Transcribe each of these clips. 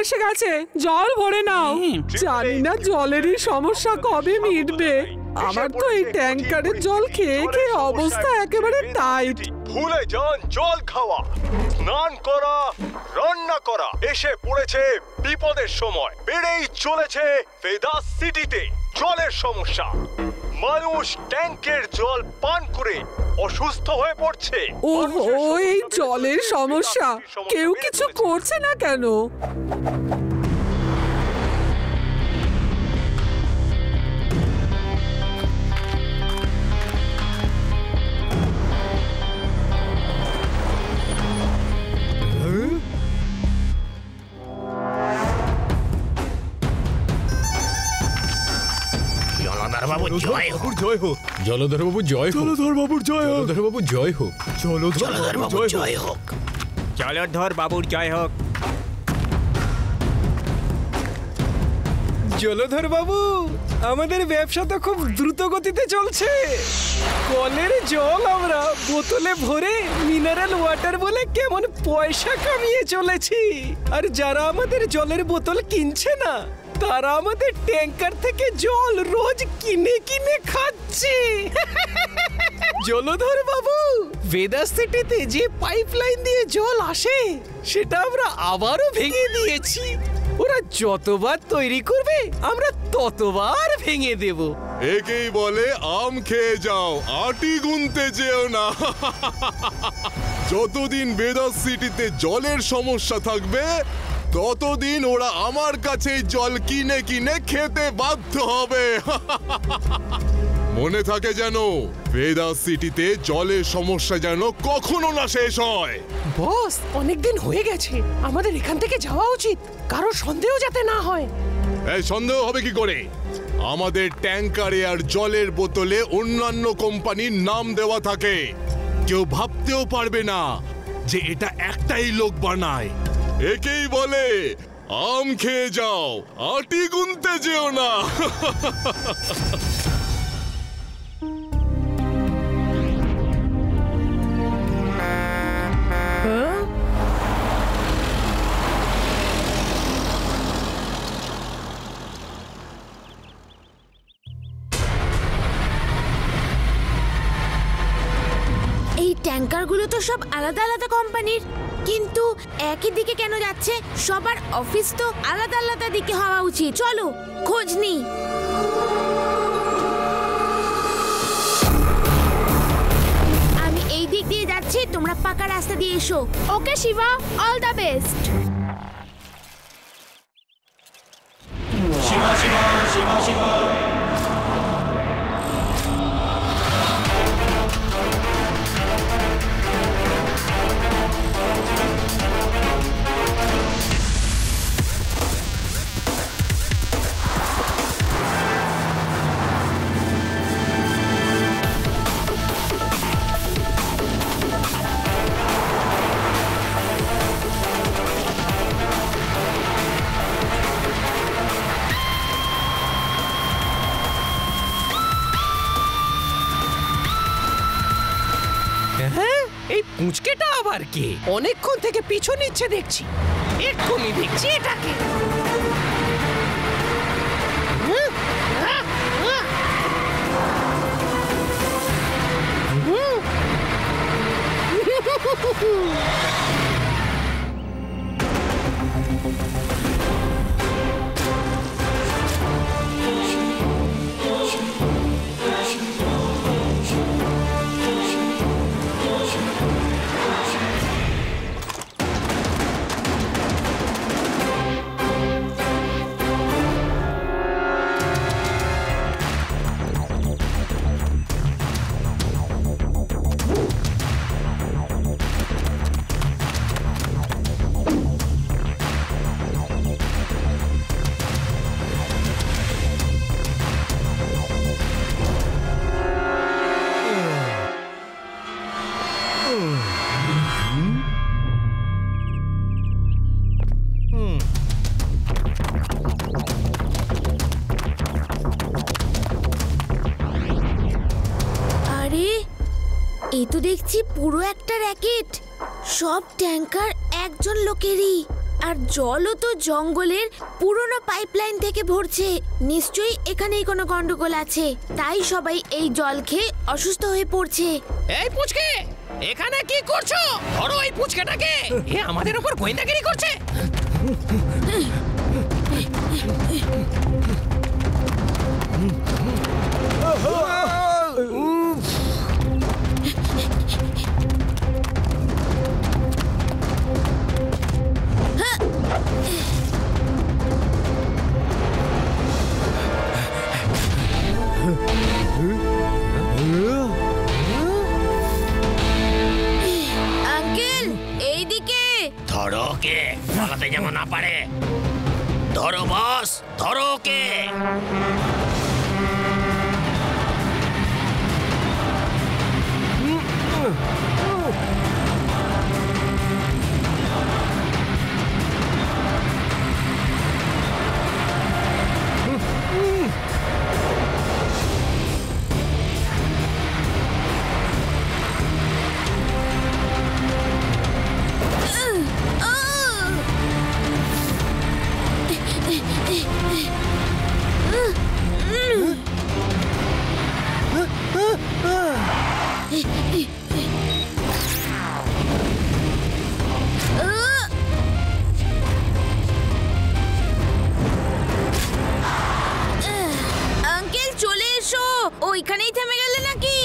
এসে গেছে, জল ভরে নাও। জানি না জলেরই সমস্যা কবে মিটবে। আমার তো এই ট্যাঙ্কারের জল খেয়ে খেয়ে অবস্থা একেবারে টাইট। ভুলে যান জল খাওয়া, স্নান করা, রান্না করা। এসে পড়েছে বিপদের সময়। বেড়েই চলেছে ভেদাস সিটিতে জলের সমস্যা। মানুষ ট্যাঙ্কের জল পান করে অসুস্থ হয়ে পড়ছে। ওহো, এই জলের সমস্যা, কেউ কিছু করছে না কেন? জলধর বাবু জয় হোক। জলধর বাবুর জয় হোক। জলধর বাবুর জয় হোক। জলধর বাবুর জয় হোক। জলধর বাবুর জয় হোক। জলধর বাবু, আমাদের ব্যবসা তো খুব দ্রুত গতিতে চলছে। কলের জল আমরা বোতলে ভরে মিনারেল ওয়াটার বলে কেমন পয়সা কামিয়ে চলেছি। আর যারা আমাদের জলের বোতল কিনছে না, তারা আমাদের ট্যাঙ্কার থেকে জল রোজ কিনে কিনে খাচ্ছে। জলধর বাবু, ভেদাস সিটিতে যে পাইপলাইন দিয়ে জল আসে, সেটা আমরা আবারও ভেঙে দিয়েছি। ওরা যতবার তৈরি করবে, আমরা ততবার ভেঙে দেব। একেই বলে আম খেয়ে যাও, আটি গুনতে যেও না। যতদিন ভেদাস সিটিতে জলের সমস্যা থাকবে, ততদিন ওরা আমার কাছে জল কিনে কিনে খেতে বাধ্য হবে। মনে থাকে যেন, ভেদাস সিটিতে জলের সমস্যা যেন কখনো না শেষ হয়। বস, অনেকদিন হয়ে গেছে, আমাদের এখান থেকে যাওয়া উচিত। কারো সন্দেহ যাতে না হয়। এই সন্দেহ হবে কি করে? আমাদের ট্যাঙ্কারে আর জলের বোতলে অন্যান্য কোম্পানির নাম দেওয়া থাকে। কেউ ভাবতেও পারবে না যে এটা একটাই লোক বানায়। একেই বলে আম খেয়ে যাও, আটি গুনতে যেও না। এই ট্যাঙ্কারগুলো তো সব আলাদা আলাদা কোম্পানির, কিন্তু একই দিকে কেন যাচ্ছে? সবার অফিস তো আলাদা আলাদা দিকে হওয়া উচিত। চলো খোঁজ নিই। আমি এই দিক দিয়ে যাচ্ছি, তোমরা পাকা রাস্তা দিয়ে এসো। Okay Shiba, all the best. Shiba Shiba Shiba Shiba. এই পুঁচকেটা আবার কে? অনেকক্ষণ থেকে পিছু নিচ্ছে দেখছি। এক্ষুনি দেখছি এটাকে। এ তো দেখছি পুরো একটা র্যাকেট। সব ট্যাঙ্কার একজন লোকেরই। আর জলও তো জঙ্গলের পুরনো পাইপলাইন থেকে ভরছে। নিশ্চয়ই এখানেই কোনো গন্ডগোল আছে, তাই সবাই এই জল খেয়ে অসুস্থ হয়ে পড়ছে। এই পুচকে, এখানে কি করছো? ধরো এই পুচকেটাকে, এ আমাদের উপর গোয়েন্দাগিরি করছে। আঙ্কেল, এইদিকে। ধরো ওকে, পালাতে যেন না পারে। ধরো বস, ধরো ওকে। আঙ্কেল চলে এসো, ওইখানেই থেমে গেলে নাকি?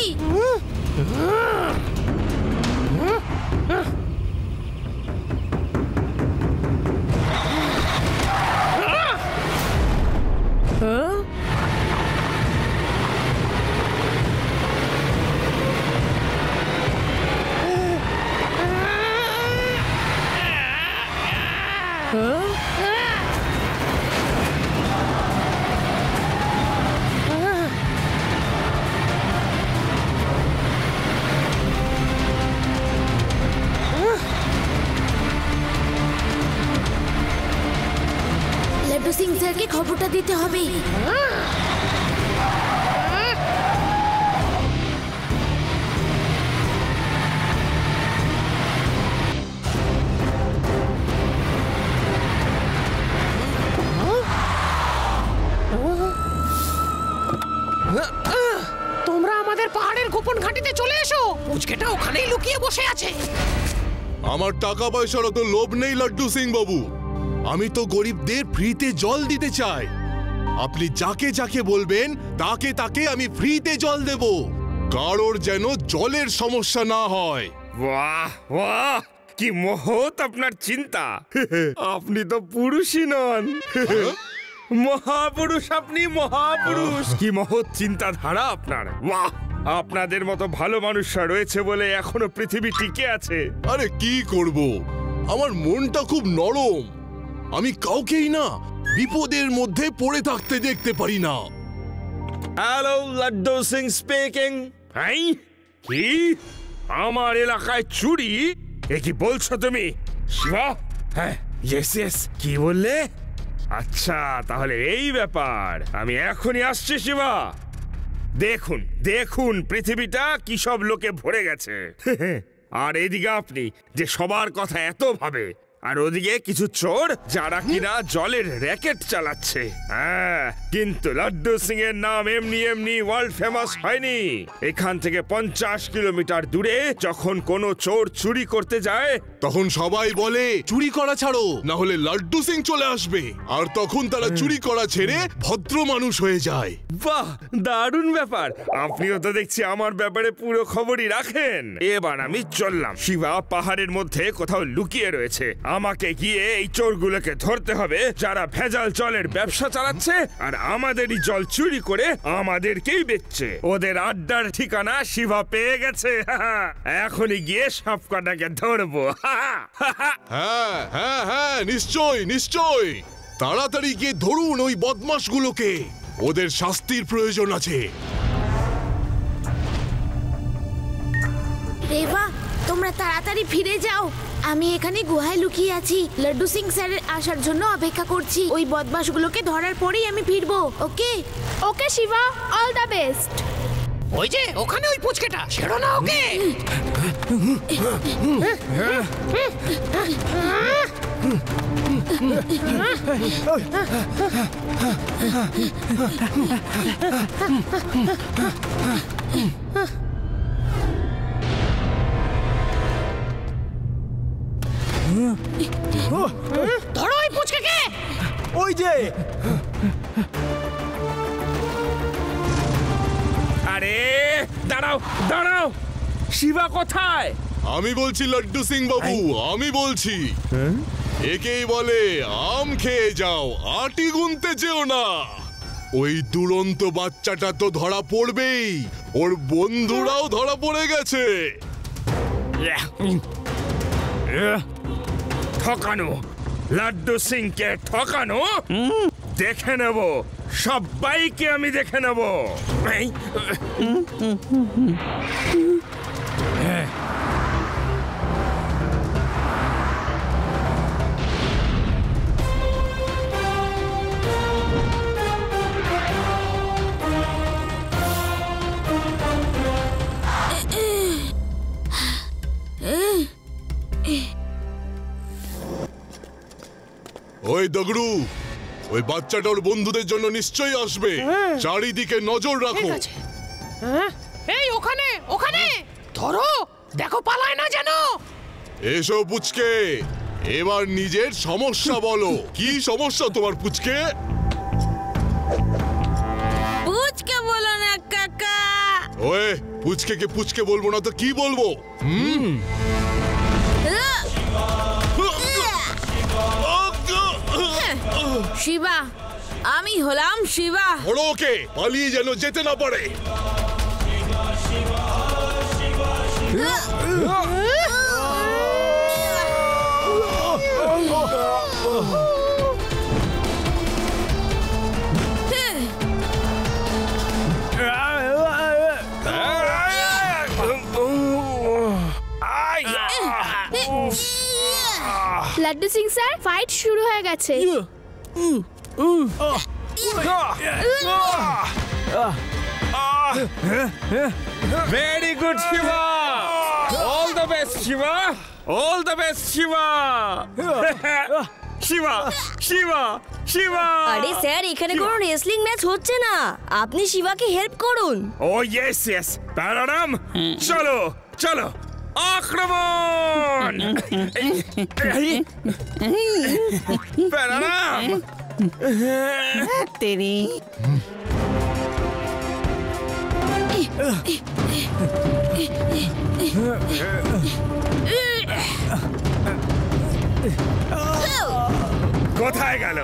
লাড্ডু সিং স্যারকে খবরটা দিতে হবে। তোমরা আমাদের পাহাড়ের গোপন ঘাঁটিতে চলে এসো। পুচকেটা ওখানেই লুকিয়ে বসে আছে। আমার টাকা পয়সার অত লোভ নেই লাড্ডু সিং বাবু, আমি তো গরিবদের ফ্রিতে জল দিতে চাই। আপনি যাকে যাকে বলবেন তাকে তাকে আমি ফ্রিতে জল দেব, কারোর যেন জলের সমস্যা না হয়। বাহ বাহ, কি মহৎ আপনার চিন্তা। আপনি তো পুরুষই নন, মহাপুরুষ। আপনি মহাপুরুষ। কি মহৎ চিন্তাধারা আপনার। বাহ, আপনাদের মতো ভালো মানুষরা রয়েছে বলে এখনো পৃথিবী টিকে আছে। আরে কি করব, আমার মনটা খুব নরম। আমি কাউকেই না বিপদের মধ্যে পড়ে থাকতে দেখতে পারি না। Hello, Laddu Singh speaking. হ্যাঁ, কি আমার এলাকায় চুরি? এ কি বলছো তুমি শিবা? হ্যাঁ, ইয়েস ইয়েস। কি বললে? আচ্ছা, তাহলে এই ব্যাপার। আমি এখনই আসছি শিবা। দেখুন দেখুন পৃথিবীটা কি সব লোকে ভরে গেছে। আর এদিকে আপনি যে সবার কথা এত ভাবে, আর ওদিকে কিছু চোর যারা কিনা জলের র্যাকেট চালাচ্ছে। হ্যাঁ, কিন্তু লাড্ডু সিং এর নাম এমনি এমনি ওয়ার্ল্ড ফেমাস হয়নি। এখান থেকে 50 কিলোমিটার দূরে যখন কোনো চোর চুরি করতে যায়, তখন সবাই বলে চুরি করা ছাড়ো, না হলে লাড্ডু সিং চলে আসবে। আর তখন তারা চুরি করা ছেড়ে ভদ্র মানুষ হয়ে যায়। বাহ, দারুণ ব্যাপার। আপনিও তো দেখছি আমার ব্যাপারে পুরো খবরই রাখেন। এবার আমি চললাম। শিবা পাহাড়ের মধ্যে কোথাও লুকিয়ে রয়েছে। আমাকে গিয়ে এই চোরগুলোকে ধরতে হবে যারা ভেজাল জলের ব্যবসা চালাচ্ছে আর আমাদেরই জল চুরি করে আমাদেরকেই বেচছে। ওদের আড্ডার ঠিকানা শিবা পেয়ে গেছে। এখনই গিয়ে সব কটাকে ধরবো। হ্যাঁ হ্যাঁ হ্যাঁ, নিশ্চয় নিশ্চয়। তাড়াতাড়ি গিয়ে ধরুন ওই বদমাশগুলোকে, ওদের শাস্তির প্রয়োজন আছে। রেবা, তোমরা তাড়াতাড়ি ফিরে যাও। আমি এখানে গুহায় লুকিয়ে আছি, লাড্ডু সিং স্যারের আসার জন্য অপেক্ষা করছি। ওই বদমাশগুলোকে ধরার পরেই আমি ফিরবো। ওকে ওকে শিবা, অল দ্য বেস্ট। ওই যে ওখানে ওই পুচকেটা, ছেড়ো না ওকে। ধরো ওই পুচকেকে। ওই যে আরে দাঁড়াও দাঁড়াও, শিবা কোথায়? আমি বলছি লাড্ডু সিং বাবু, আমি বলছি। একেই বলে আম খেয়ে যাও, আটি গুনতে চেও না। ওই দুরন্ত বাচ্চাটা তো ধরা পড়বেই, ওর বন্ধুরাও ধরা পড়ে গেছে। ঠকানো, লাড্ডু সিংকে ঠকানো, দেখে নেব, সবাইকে আমি দেখে নেব। ওই দগড়ু, ওই বাচ্চাটা ওর বন্ধুদের জন্য নিশ্চয়ই আসবে। চারিদিকে নজর রাখো। এই ওখানে ওখানে ধরো, দেখো পালায় না যেন। এসো পুচকে, এবার নিজের সমস্যা বলো। কি সমস্যা তোমার পুচকে? পুচকে বলো না কাকা। ওয়ে, পুচকে পুচকে বলবো না তো কি বলবো? শিবা, আমি হলাম শিবা। ধরো ওকে, পালিয়ে যেন যেতে না পারে। লাড্ডু সিং স্যার, ফাইট শুরু হয়ে গেছে। Very good Shiva, all the best Shiva, all the best Shiba. Shiba Shiba Shiva. আরে স্যার, এখানে কোনো রেসলিং ম্যাচ হচ্ছে না, আপনি শিবাকে হেল্প করুন। ও ইয়েস ইয়েস, প্যারাডাম, চলো চলো, আক্রমণ! প্যারাডাম তেরি কোথায় গেল?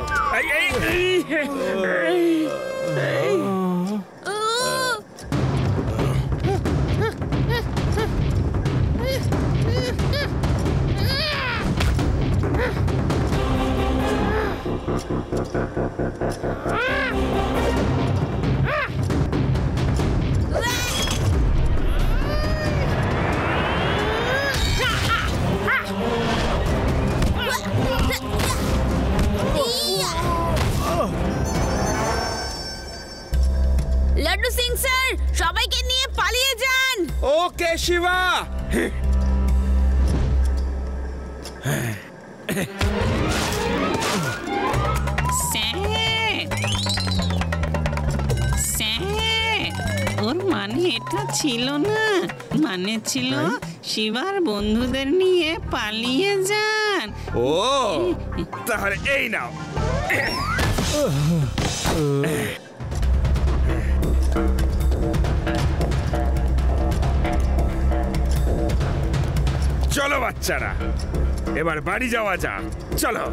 লাড্ডু সিং স্যার, সবাইকে নিয়ে পালিয়ে যান। ওকে শিবা। ওর মানে এটা ছিল না, মানে ছিল শিবার বন্ধুদের নিয়ে পালিয়ে যান। ও তাহলে এই নাও। চলো বাচ্চারা, এবার বাড়ি যাওয়া যাক, চলো।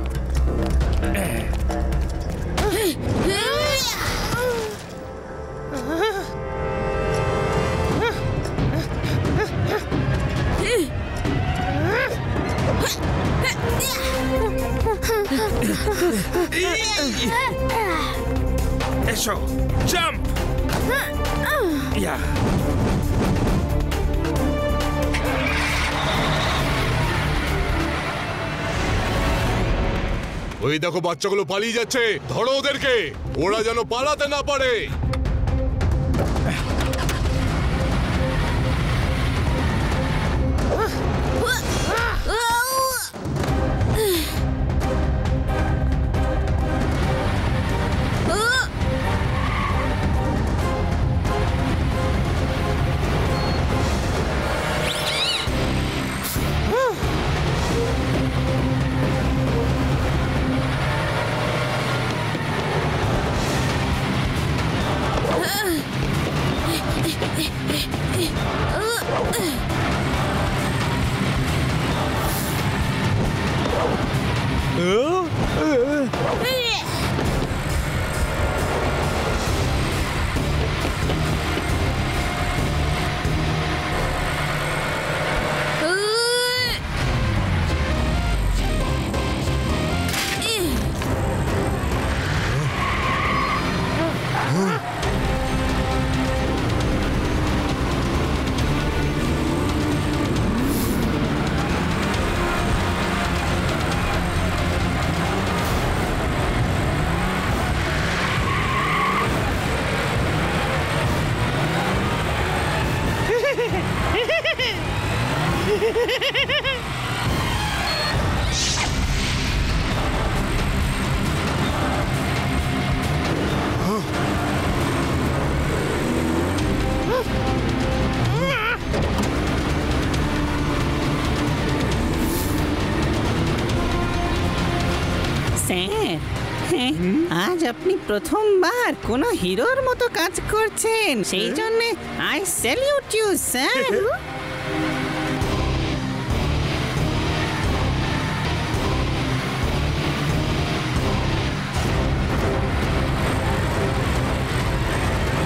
এসো, জাম্প। ইয়া ওই দেখো বাচ্চাগুলো পালিয়ে যাচ্ছে, ধরো ওদেরকে, ওরা যেন পালাতে না পারে। স্যার, আজ আপনি প্রথমবার কোনো হিরোর মতো কাজ করছেন, সেই জন্য I salute you sir.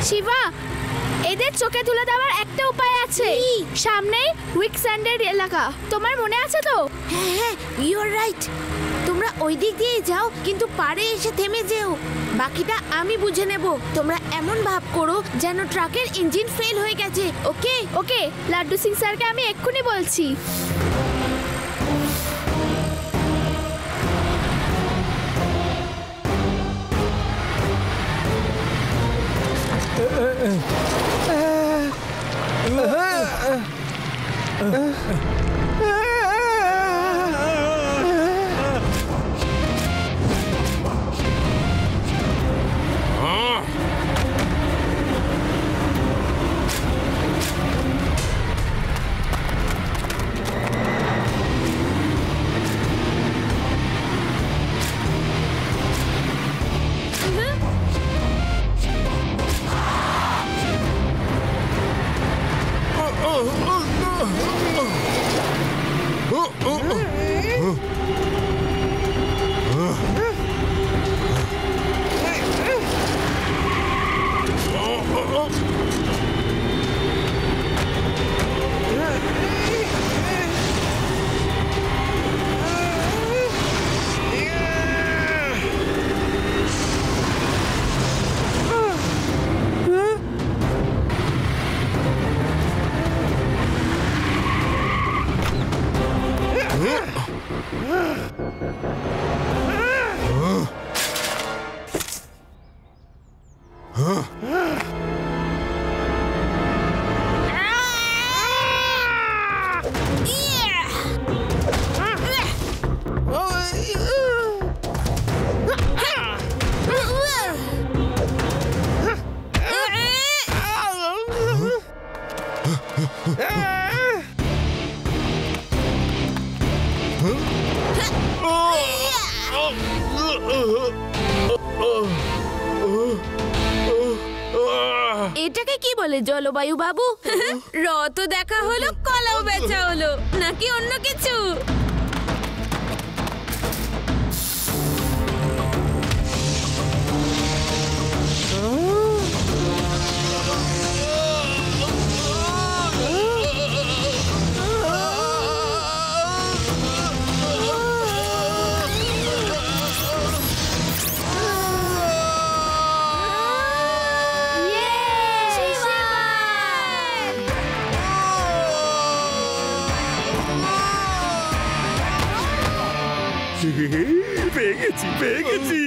Shiva, এদের চোখে তুলে দেওয়ার একটা উপায় আছে। সামনেই উইকস্যান্ডের এলাকা, তোমার মনে আছে তো? হ্যাঁ হ্যাঁ, ইউ আর রাইট। তোমরা ওই দিক দিয়ে যাও, কিন্তু পাড়ে এসে থেমে যেও। বাকিটা আমি বুঝে নেব। তোমরা এমন ভাব করো যেন ট্রাকের ইঞ্জিন ফেল হয়ে গেছে। ওকে ওকে, লাড্ডু সিং স্যারকে আমি এক্ষুনি বলছি। এটাকে কি বলে জলবায়ু বাবু? রত দেখা হলো, কলাও বেচা হলো, নাকি অন্য কিছু? পেয়ে গেছি